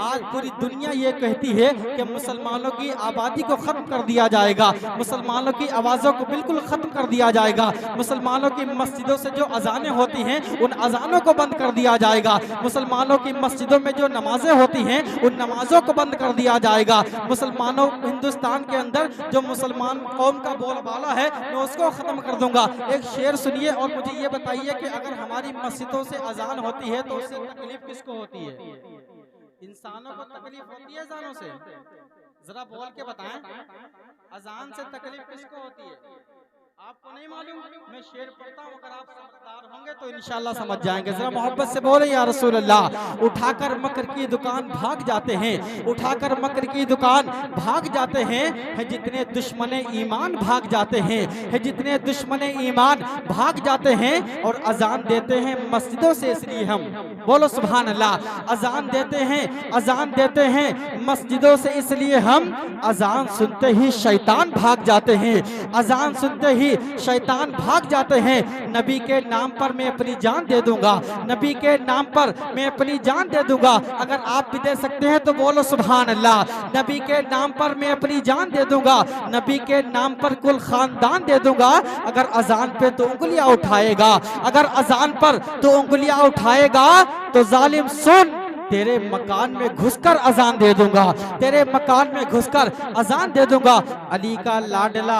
आज पूरी दुनिया ये कहती है कि मुसलमानों की आबादी को ख़त्म कर दिया जाएगा, मुसलमानों की आवाज़ों को बिल्कुल ख़त्म कर दिया जाएगा, मुसलमानों की मस्जिदों से जो अजानें होती हैं उन अजानों को बंद कर दिया जाएगा, मुसलमानों की मस्जिदों में जो नमाजें होती हैं उन नमाजों को बंद कर दिया जाएगा। मुसलमानों हिंदुस्तान के अंदर जो मुसलमान कौम का बोलबाला है मैं उसको ख़त्म कर दूंगा। एक शेर सुनिए और मुझे ये बताइए कि अगर हमारी मस्जिदों से अजान होती है तो उससे तकलीफ किसको होती है? इंसानों को तकलीफ होती है अजानों से? जरा बोल के बताएं, अजान से तकलीफ किसको होती है? आपको नहीं मालूम? मैं शेर पढ़ता हूँ, अगर आप समझदार होंगे तो इंशाल्लाह समझ जाएंगे। जरा मोहब्बत से बोले या रसूल अल्लाह। उठाकर मकर की दुकान भाग जाते हैं, उठाकर मकर की दुकान भाग जाते हैं, है जितने दुश्मने ईमान भाग जाते हैं, है जितने दुश्मने ईमान भाग जाते हैं। और अजान देते हैं मस्जिदों से, इसलिए हम बोलो सुभान अल्लाह। अजान देते हैं, अजान देते हैं मस्जिदों से, इसलिए हम अजान सुनते ही शैतान भाग जाते हैं, अजान सुनते ही शैतान भाग जाते हैं। नबी के नाम पर मैं अपनी जान दे दूंगा, नबी के नाम पर मैं अपनी जान दे दूंगा। अगर आप भी दे सकते हैं तो बोलो सुभान अल्लाह। नबी के नाम पर मैं अपनी जान दे दूंगा, नबी के नाम पर कुल खानदान दे दूंगा। अगर अजान पे तो उंगलियां उठाएगा, अगर अजान पर तो उंगलियां उठाएगा तो जालिम सुन, तेरे मकान में घुसकर अजान दे दूंगा, तेरे मकान में घुसकर अजान दे दूंगा। अली का लाडला,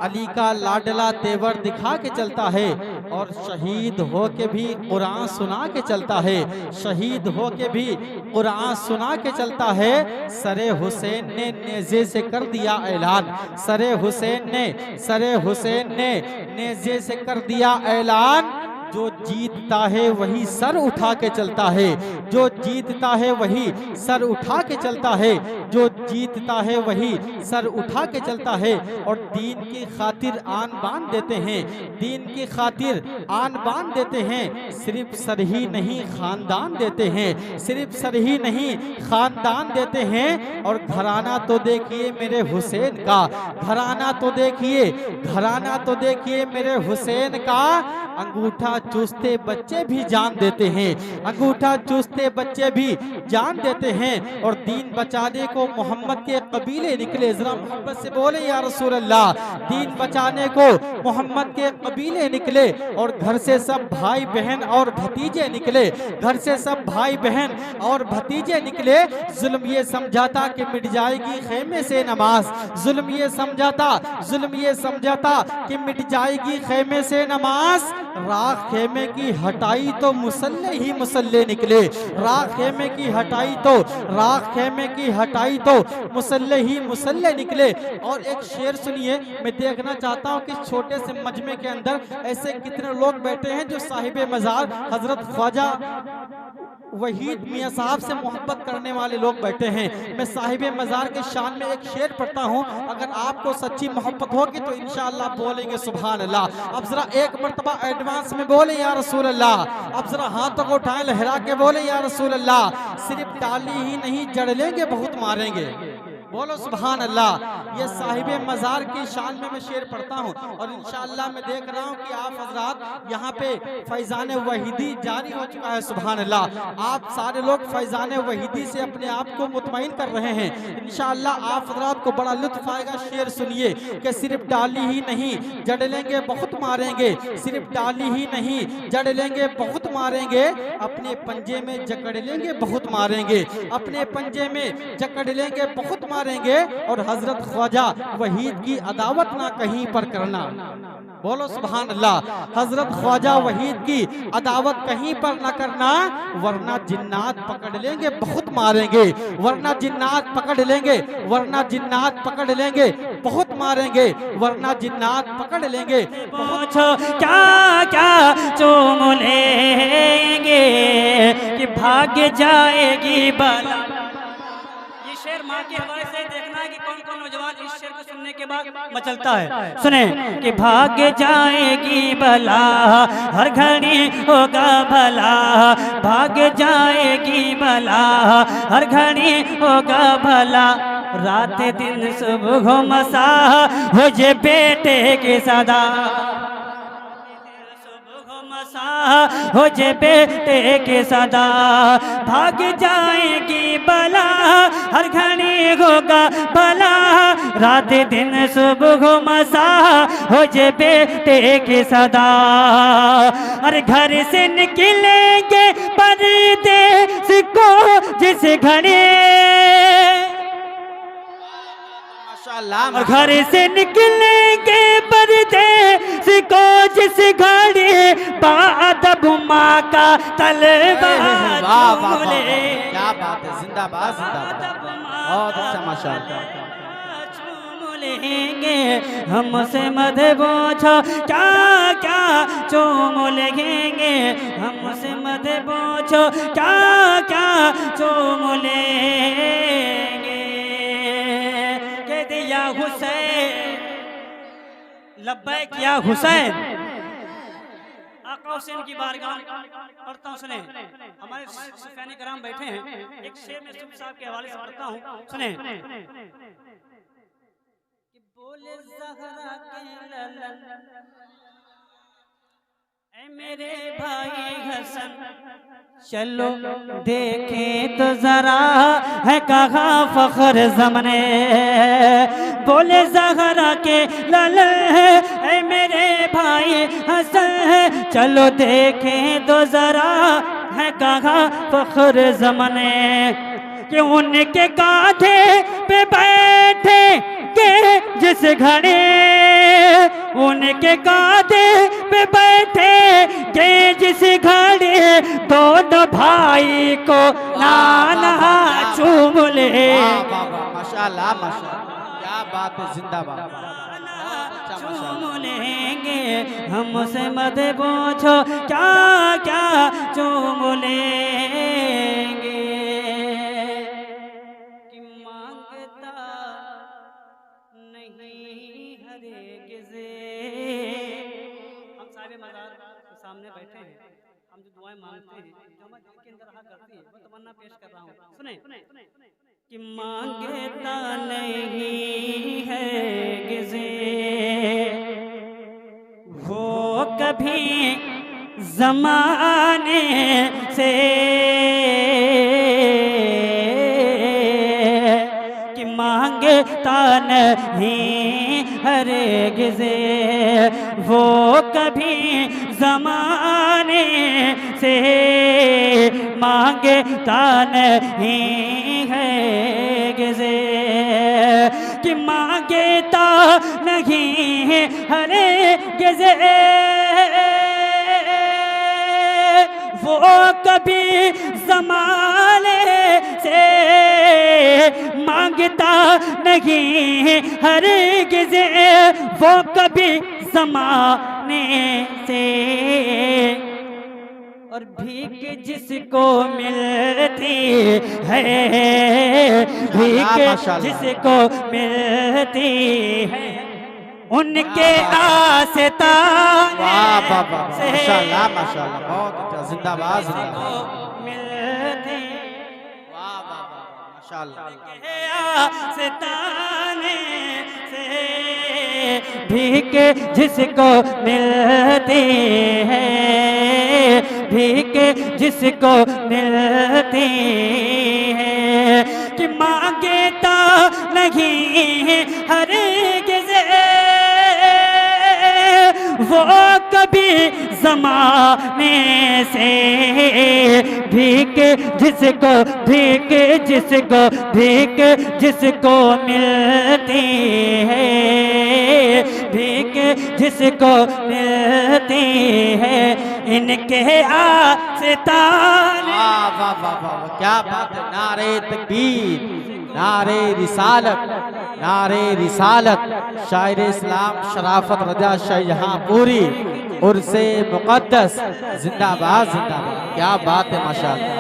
अली का लाडला तेवर दिखा के चलता है और शहीद हो के भी कुरान सुना के चलता है, शहीद हो के भी कुरान सुना के चलता है। सरे हुसैन ने नेज़े से कर दिया ऐलान, सरे हुसैन ने, सरे हुसैन ने नेज़े से कर दिया ऐलान। जो जीतता है वही सर उठा के चलता है, जो जीतता है वही सर उठा के चलता है, जो जीतता है वही सर उठा के चलता है। और दीन की खातिर आन बान देते हैं, दीन की खातिर आन बान देते हैं। सिर्फ सर ही नहीं खानदान देते हैं, सिर्फ सर ही नहीं खानदान देते हैं। और घराना तो देखिए मेरे हुसैन का, घराना तो देखिए, घराना तो देखिए मेरे हुसैन का। अंगूठा चूसते बच्चे भी जान देते हैं, अंगूठा चूसते बच्चे भी जान देते हैं। और दीन बचाने को मोहम्मद के कबीले निकले, जरा मोहब्बत से बोले या रसूल अल्लाह। दीन बचाने को मोहम्मद के कबीले निकले और घर से सब भाई बहन और भतीजे निकले, घर से सब भाई बहन और भतीजे निकले। जुल्म ये समझाता कि मिट जाएगी खेमे से नमाज, जुल्म ये समझाता, जुल्म ये समझाता कि मिट जाएगी खेमे से नमाज। राख खेमे की हटाई तो मुसल्ले ही मुसल्ले निकले, राख खेमे की हटाई तो, राख खेमे की हटाई तो मुसल्ले ही मुसल्ले निकले। और एक शेर सुनिए, मैं देखना चाहता हूँ कि छोटे से मजमे के अंदर ऐसे कितने लोग बैठे हैं जो साहिब मज़ार हजरत ख्वाजा वहीद मियाँ साहब से मोहब्बत करने वाले लोग बैठे हैं। मैं साहिब मज़ार के शान में एक शेर पढ़ता हूँ, अगर आपको सच्ची मोहब्बत होगी तो इंशाअल्लाह बोलेंगे सुभान अल्लाह। अब जरा एक मरतबा एडवांस में बोले या रसूल अल्लाह। अब जरा हाथों को उठाए लहरा के बोले या रसूल अल्लाह। सिर्फ टाली ही नहीं जड़ लेंगे बहुत मारेंगे, बोलो सुभान अल्लाह। ये साहिब मज़ार की शान में मैं शेर पढ़ता हूँ। और इंशाअल्लाह मैं देख रहा हूँ कि आप हजरात यहाँ पे फैज़ान वहीदी जारी हो चुका है, सुभान अल्लाह। आप सारे लोग फैज़ान वहीदी से अपने आप को मुतमईन कर रहे हैं। इंशाअल्लाह आप हजरात को बड़ा लुत्फ आएगा। शेर सुनिए कि सिर्फ डाली ही नहीं जड़ लेंगे बहुत मारेंगे, सिर्फ डाली ही नहीं जड़ लेंगे बहुत मारेंगे। अपने पंजे में जकड़ लेंगे बहुत मारेंगे, अपने पंजे में जकड़ लेंगे बहुत मारेंगे। और हजरत ख्वाजा वहीद की अदावत ना कहीं पर करना, बोलो सुभान अल्लाह। हजरत ख्वाजा वहीद की अदावत कहीं पर ना करना, वरना जिन्नात पकड़ लेंगे बहुत मारेंगे, वरना जिन्नात पकड़ लेंगे, वरना जिन्नात पकड़ लेंगे बहुत मारेंगे, वरना जिन्नात पकड़ लेंगे। पूछो क्या क्या चूम लेंगे कि भाग जाएगी बला। शेर माँ के हवाले से देखना है कि कौन कौन नौजवान इस शेर को सुनने के बाद मचलता है। सुने कि भाग जाएगी बला, हर घड़ी होगा भला, भाग जाएगी बला, हर घड़ी होगा भला। रात दिन सुबह मसा हो जे बेटे के सदा, हो जे बेटे के सदा। भाग जाएगी बला, हर घड़ी होगा भला, रात दिन सुबह मसा हो जे बेटे की सदा। और घर से निकलेंगे परदेस को जिस घड़ी, घर से निकलेंगे परदेस को जिस घड़ी, बादब माँ का तलवा झूले। क्या बात है, जिंदाबाद जिंदाबाद, बहुत अच्छा माशाअल्लाह। लेंगे हमसे मत पूछो क्या क्या चूम लेंगे, हमसे मत पूछो क्या क्या चूम लेंगे। कह दिया हुसैन, लब्बैक या हुसैन। आका हुसैन की बारगाह पढ़ता हूँ, सुने। हमारे सुफियाने कराम बैठे हैं, एक शेर में सुफ साहब के हवाले से पढ़ता हूँ, सुने। बोले ज़हरा के ललन, ऐ मेरे भाई हसन, चलो देखें तो जरा है कहाँ फख्र ज़माने। बोले ज़हरा के ललन, ऐ मेरे भाई हसन, चलो देखें तो जरा है कहाँ फख्र ज़माने। कि उनके कांधे पे बैठे के जिस घड़े, उनके कांधे पे बैठे के जिस घड़े, दोनों भाई को नाना चूम ले। माशाअल्लाह माशाअल्लाह, क्या बात है, जिंदाबाद। चूम लेंगे हमसे मत पूछो क्या क्या चूम लेंगे। कि मांगता नहीं हरगिज़, हम साहिब मज़ार के सामने बैठे हैं, हम जो दुआएं मांगते हैं जो हमारे दिल के अंदर रहा करती है, वो तमन्ना पेश कर रहा हूँ, सुने। कि मांगता नहीं हरगिज़ वो कभी ज़माने से, कि मांगता नहीं हरगिज़ वो कभी ज़माने से, मांगता नहीं हरगिज़। कि मांगता नहीं हरगिज़ वो कभी ज़माने से, मांगता नहीं हरगिज़ वो कभी ज़माने से। और भीख जिसको मिलती है, भीख जिसको मिलती है, उनके आस्ता से माशाअल्लाह माशाअल्लाह, बहुत अच्छा, जिंदाबाद जिंदाबाद, मिलती, वाह वाह वाह माशाअल्लाह। आस्ताने से भीख जिसको मिलती है, भीख जिसको मिलती है। कि मांगता नहीं हरगिज़ वो कभी ज़माने से, भीख जिसको, भीख जिसको, भीख जिसको मिलती है, भीख जिसको मिलती है, इनके आस्ताने। वाह वाह वाह वाह, क्या बात है, नारे तकबीर, नारे रिसालत, नारे रिसालत, शायर इस्लाम शराफत रजा शाहजहांपुरी उर्से मुक़द्दस, जिंदाबाद जिंदाबाद, क्या बात है माशाअल्लाह।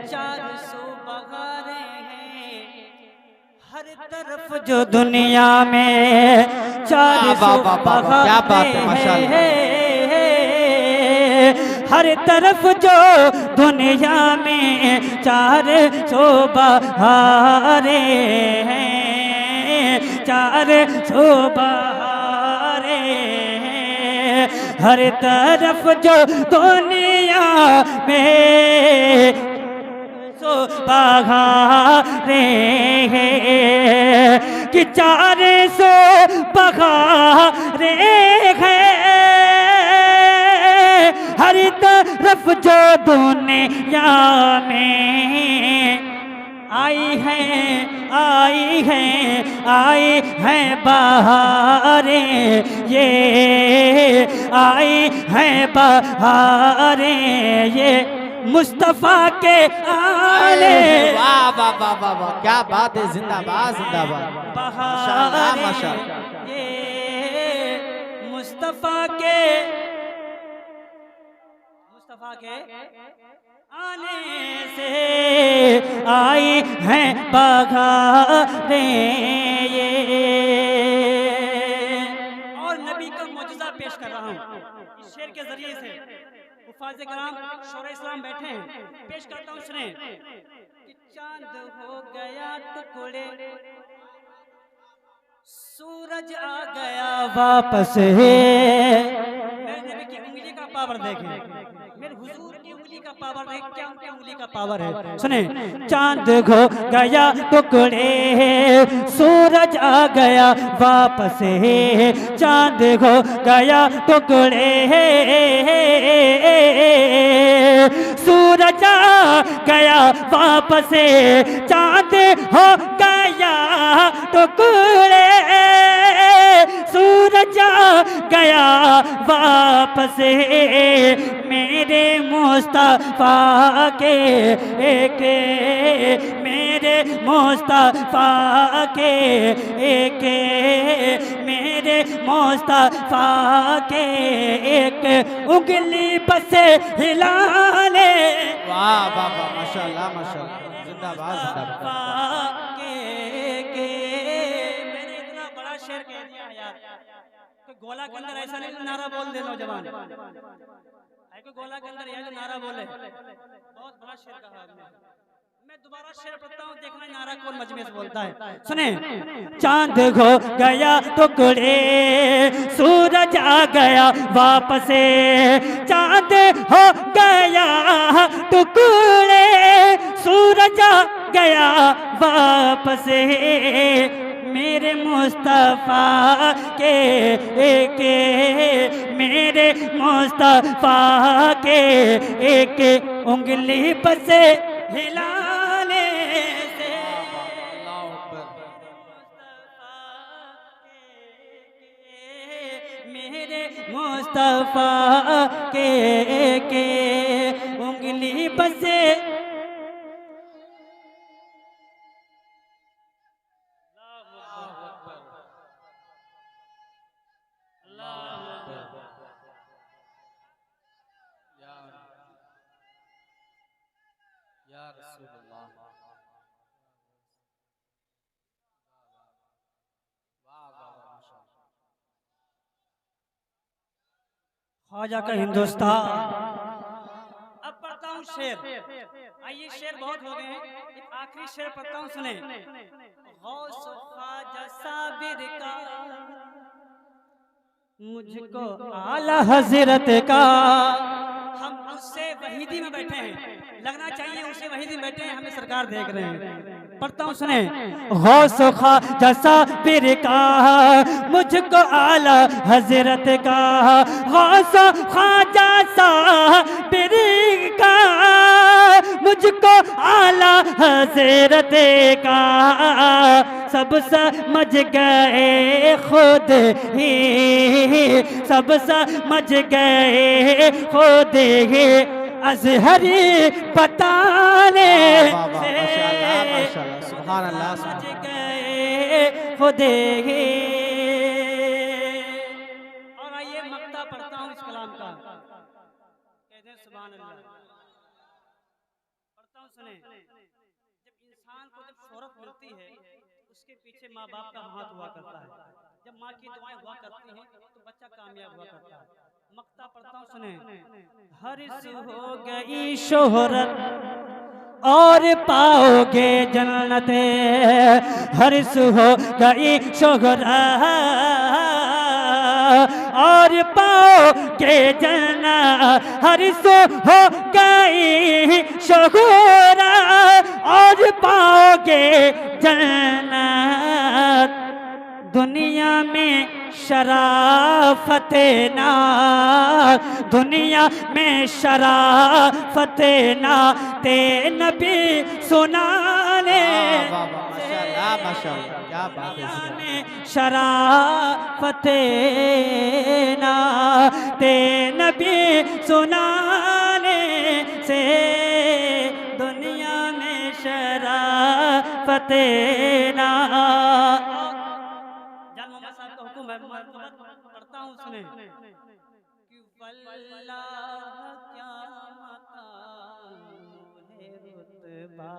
400 बहारें हैं हर तरफ जो दुनिया में, 400 बहारें क्या बात है माशाअल्लाह, हर तरफ जो दुनिया में 400 बहारें हैं, 400 बहारें हैं, हर तरफ जो दुनिया में 400 बहारें 400 बहारें हैं हर तरफ जो दुनिया में आई हैं बहारें ये आई हैं बहारें ये मुस्तफा के आले। वाह वाह वाह वाह वाह, क्या बात है, जिंदाबाद जिंदाबाद, माशाअल्लाह माशाअल्लाह। ये मुस्तफा के आने से आई हैं बहारें ये। और नबी का मौजज़ा पेश कर रहा हूँ इस शेर के जरिए से। हुफ़ाज़ किराम शोरा इस्लाम बैठे हैं, पेश करता हूँ सुने कि चांद हो गया टुकड़े सूरज आ गया वापस है। मेरे नबी की उंगली का पावर देखें, मेरे हुजूर की उंगली का पावर देखें, क्या उनकी उंगली का पावर है। सुने, चांद हो गया टुकड़े सूरज आ गया वापस है, चांद हो गया टुकड़े सूरज आ गया वापस, चांद हो गया टुकड़े सूरज आ गया वापस मेरे मुस्तफा के मेरे मुस्तफा के मेरे मुस्तफा के एक उंगली बस हिलाने। वाह वाह वाह, माशाअल्लाह माशाअल्लाह, जिंदाबाद जिंदाबाद। मैंने इतना बड़ा शेर कह दिया यार, कोई गोला के अंदर ऐसा नहीं नारा बोल दे नौजवान, कोई गोला के अंदर यह नारा बोले, बहुत बड़ा शेर कहा आपने। मैं दोबारा शेर पढ़ता हूँ, देखना नारा कौन मजमे से बोलता है। सुने, चांद हो गया टुकड़े सूरज आ गया वापस, चांद हो गया टुकड़े सूरज आ गया वापस मेरे मुस्तफा के मेरे मुस्तफा के एक उंगली बस हिलाने से मेरे मुस्तफा के उंगली बस ख्वाजा का हिंदुस्तान। अब पढ़ता हूँ शेर, आइए शेर बहुत हो गए हैं, एक आखिरी शेर पढ़ता हूँ सुने। गौस ख्वाजा साबिर का मुझको आला हजरत का, हम उससे वहीदी में बैठे हैं, लगना चाहिए उससे वहीदी में बैठे हैं, हमें सरकार देख रहे हैं। पढ़ता हूँ सुने, गौस ख्वाजा साबिर का मुझको आला हजरत का, गौस ख्वाजा साबिर का मुझको आला हजरत का, सब समझ गए खुद ही, सब समझ गए खुद ही अज़हरी बताने से, सुभान अल्लाह समझ गए खुद ही। और आइए मक्ता पढ़ता हूँ इस कलाम का, कहते हैं सुभान अल्लाह। पढ़ता हूँ सुने, जब इंसान को जब शोहरत मिलती है उसके पीछे माँ बाप का हाथ हुआ करता है, जब माँ की दुआएं हुआ करती हैं तो बच्चा कामयाब हुआ करता है। मक्ता पढ़ता हूँ सुने, हर्ष हो गई शोहरत और पाओगे जन्नत, हर्ष हो गई शोहरत और पाओगे जन्नत, हर्ष हो गई शोहरत और पाओगे जन्नत, दुनिया में शराफत ना, दुनिया में शराफत ना ते नबी सुनाने, माशाल्लाह माशाल्लाह, क्या बात है। में शराफत ना ते नबी सुनाने से, दुनिया में शराफत ना। जान मोहम्मद साहब का हुक्म है, मैं पढ़ता हूँ, सुने कि वल्लाह क्या मकाम है रुतबा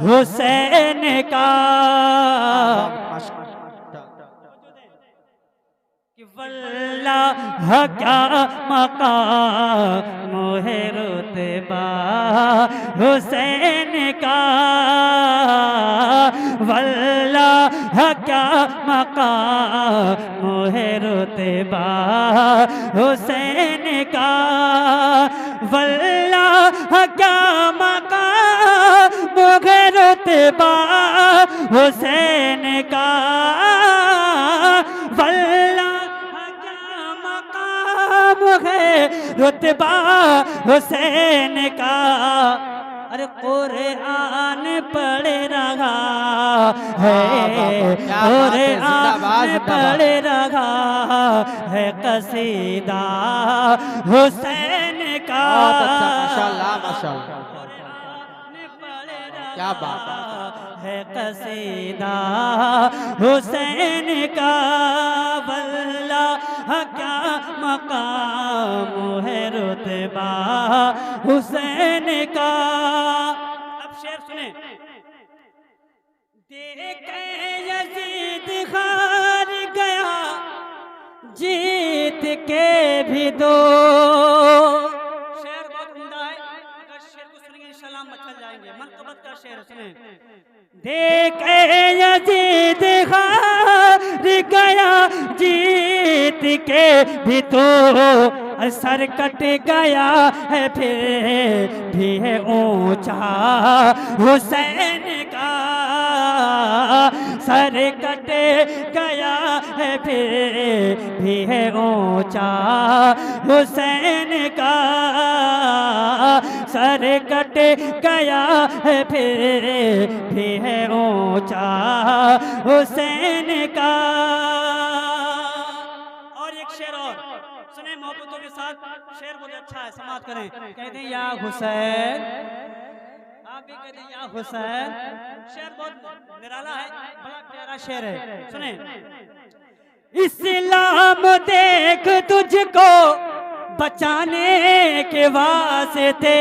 हुसैन का, कि वल्लाह क्या मकाम है रुतबा हुसैन का, वल्लाह क्या मकाम है रुतबा हुसैन का, वल्लाह क्या मकाम है रुतबा हुसैन का, वल्लाह क्या मकाम है रुतबा हुसैन का। अरे कुरान पढ़ रहा है, कुरान पढ़ रहा है कसीदा हुसैन का, माशाल्लाह माशाल्लाह, क्या बात है कसीदा हुसैन का, वल्लाह क्या मकाम है रुतबा हुसैन का। अब शेर सुने, देखे यजीद हार गया जीत के भी दो, शेर बहुत उम्दा है, अगर शेर को सुनेंगे इंशाल्लाह मचल जाएंगे। मनक़बत का शेर सुने, देखे यजीद हार गया जीत के भी तो, सर कट गया है फिर भी है ऊंचा हुसैन का, सर कट गया है फिर भी है ऊंचा हुसैन का, सर कट गया है फिर भी है ऊंचा हुसैन का। और एक शेर और सुने मोहब्बतों के साथ, शेर बहुत अच्छा है, समाप्त करें। कहते हैं या हुसैन, आप भी कहते हैं या हुसैन, शेर बहुत निराला है, बड़ा प्यारा शेर है, सुने। इस्लाम देख तुझको बचाने के वास्ते,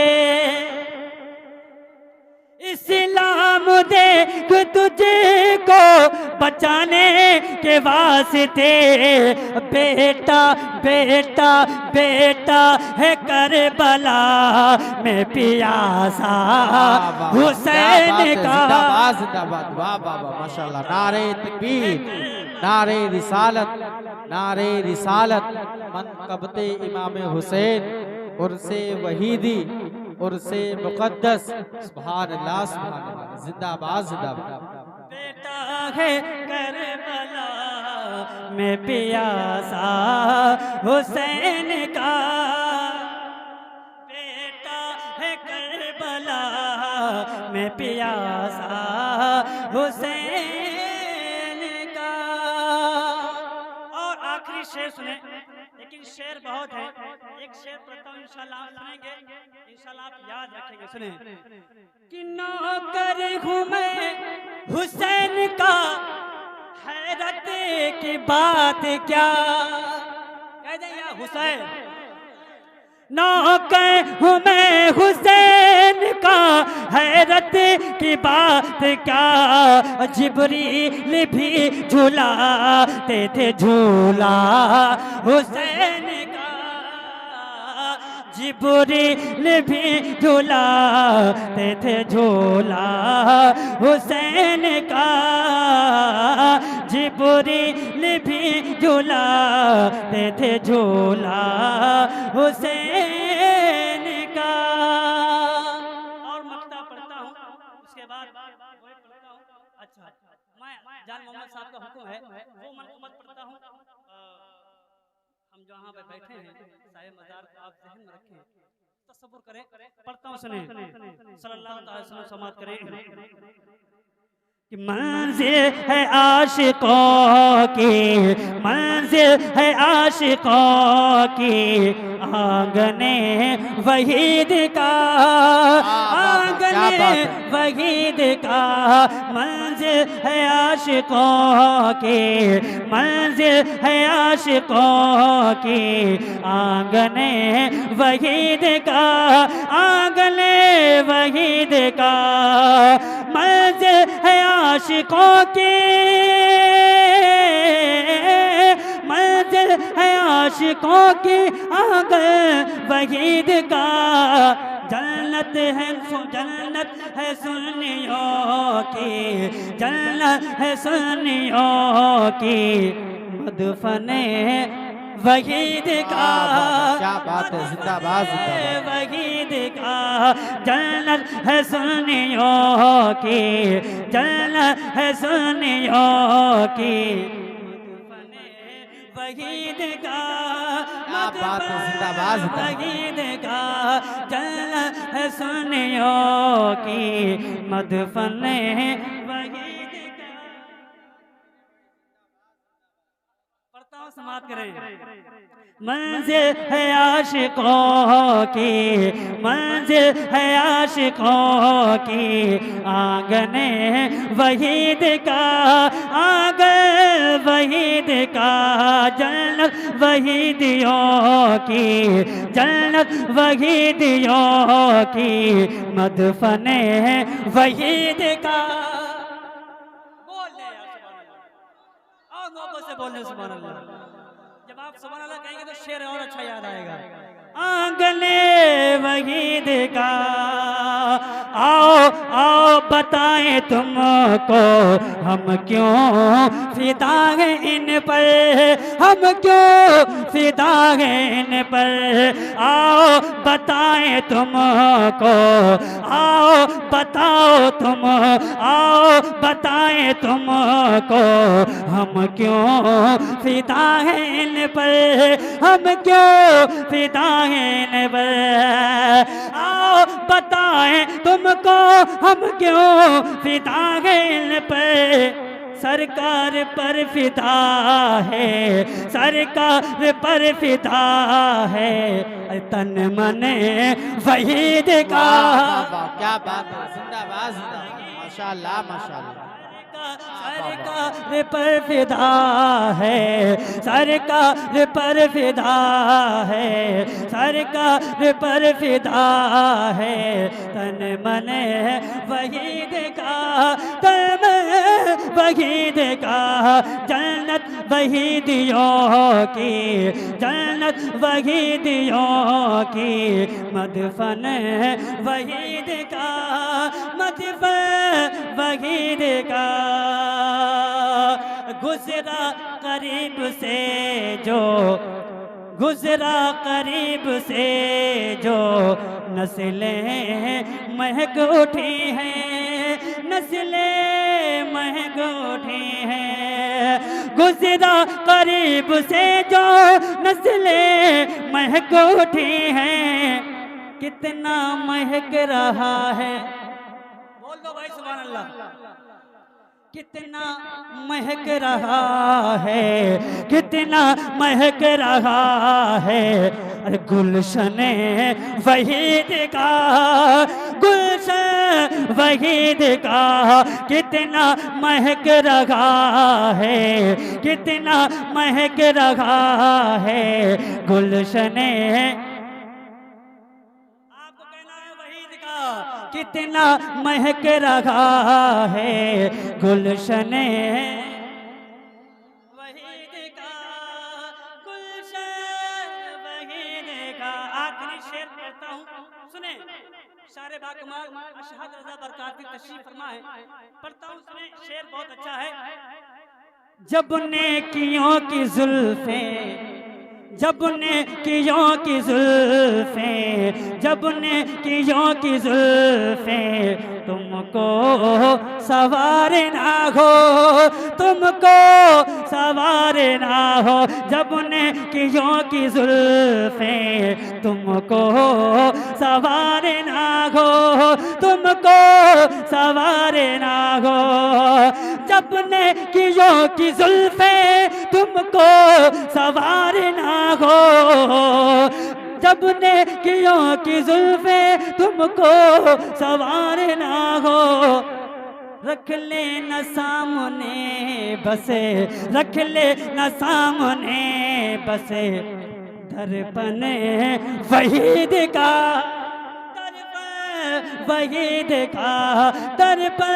इस्लाम देख तुझको बचाने के वास्ते, बेटा बेटा बेटा है करबला में पियासा हुसैन का। जिंदाबाद, वाह वाह वाह, माशाल्लाह, नारे तकबीर, नारे रिसालत, नारे रिसालत, मनक़बते इमाम हुसैन, उर्से वहीदी, उर्से मुक़द्दस, सुभान अल्लाह सुभान अल्लाह, जिंदाबाद जिंदाबाद। बेटा है करबला में पियासा हुसैन का, बेटा है करबला में पियासा हुसैन का। और आखिरी शेर सुने, लेकिन शेर बहुत है, एक शेर पढ़ता हूँ, इंशाल्लाह आप सुनेंगे, इंशाल्लाह आप याद रखेंगे। सुने कि नौकर हूँ मैं हुसैन का, हैरत की बात क्या, कह दे या हुसैन, नौकर हूँ मैं हुसैन का, हैरत की बात क्या, जिब्रील भी झूलाते थे झूला हुसैन का, जिब्रील भी झूलाते थे झूला हुसैन का, जिब्रील भी झूलाते थे झूला हुसैन का। और मक्ता पढ़ता हूँ, उसके बाद पढ़ता हूँ, अच्छा, मैं जान मोहम्मद साहब का हुक्म है वो मनक़ूबत पढ़ता हूँ। हम जो यहाँ पे बैठे हैं साहिब मज़ार को आप ज़हन में रखें, तसव्वुर करें, पढ़ता हूँ सुने, सल्लल्लाहु अलैहि वसल्लम समात करें कि मंजिल है आशिकों की, मंजिल है आशिकों की, आंगने वहीद का, आंगने वहीद का, मंजिल है आशिकों की, मंजिल है आशिकों की, आंगने वहीद का, आंगने वहीद का, मंजिल है आशिकों की, मंजिल है आशिकों की, आंगन वहीद का, जन्नत है सुन्नियों की, जन्नत है सुन्नियों की, मदफने वहीद का, क्या बात है, जिंदाबाद जिंदाबाद। वहीद का, जन्नत है सुन्नियों की, जन्नत है सुन्नियों की, वहीद का, क्या बात है, जिंदाबाद जिंदाबाद। वहीद का, जन्नत है सुन्नियों की, मदफने वहीद का। पढ़ता हूँ समात करें। मंजिल है आशिकों की, मंजिल है आशिकों की, आंगने वहीद का, आंगन वहीद का, जन्नत वहीदियों की, जन्नत वहीदियों की, मदफने वहीद का। बोल ले यार सुभान अल्लाह, और मोहब्बत से बोलने सुभान अल्लाह। जब आप सुभान अल्लाह कहेंगे तो शेर और अच्छा याद आएगा। आंगने वहीद का, आओ आओ बताएं तुमको हम क्यों फिदा हैं इन पर, हम क्यों फिदा हैं इन पर, आओ बताएं तुमको, आओ बताओ तुम, आओ बताएं तुमको हम क्यों फिदा हैं इन पर, हम क्यों फिदा हैं इन पर, आओ बताएं तुमको हम क्यों फिदा हैं इन पर, सरकार पर फिदा है, सरकार पर फिदा है, तन मन वहीद का। क्या बात है, जिंदाबाद जिंदाबाद, माशाअल्लाह माशाअल्लाह। सरकार पर फिदा है, सरकार पर फिदा है, सरकार पर फिदा है, तन मन वहीद का, तन मन वहीद का, जन्नत वहीदियों की, जन्नत वहीदियों की, मदफन वहीद का, मदफन वहीद का, गुजरा करीब से जो, गुजरा करीब से जो, नस्लें महक उठी हैं, नस्लें महक उठी हैं, गुजरा करीब से जो, नस्लें महक उठी हैं, कितना महक रहा है, बोल दो भाई सुभान अल्लाह, कितना महक रहा है, कितना महक रहा है, अरे गुलशन वहीद का, गुलशन वहीद का, कितना महक रहा है, कितना महक रहा है, गुलशन कितना महक रहा है, गुलशन वहीद का, गुलशन वहीद का। आखिरी शेर पढ़ता हूँ सुने, शारे बाकमाल अशहद रज़ा बरकाती तशरीफ फरमा है, पढ़ता हूँ सुने, शेर बहुत अच्छा है। जब नेकियों की जुल्फे जब ने कियों की जुल्फें, जब ने कियों की जुल्फें, तुमको सवार ना हो, तुमको सवार ना हो। जब ने कियों की जुल्फें, तुमको सवार ना हो, तुमको सवार ना हो। जब ने कियों की जुल्फें, तुमको सवार ना हो। जब ने कियों की जुल्फे तुमको सवार ना हो। रख ले न सामने बसे, रख ले न सामने बसे, दर्पण वहीद का, वहीद का, दर्पण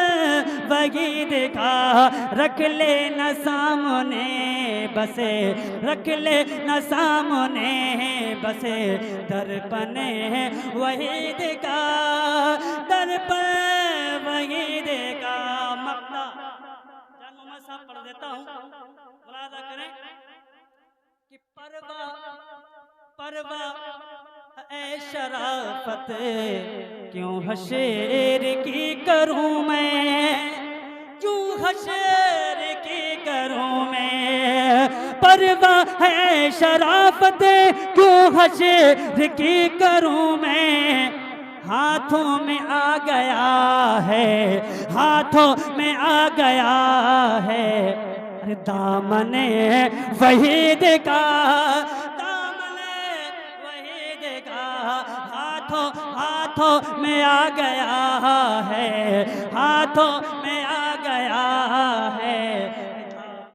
वहीद का। रख ले न सामने बसे, रख ले न सामने बसे, दर्पण वहीद का, दर्पण वहीद का। मक्ता जान मोहम्मद साहब पढ़ देता हूँ, मुलाजा करें कि परवा परवा ऐ शराफत क्यों हशर की करूं मैं, क्यों हशर की करूं मैं। परवाह है शराफत क्यों हशर की करूं मैं। हाथों में आ गया है, हाथों में आ गया है, दामने वहीद का, हाथों में आ गया है, हाथों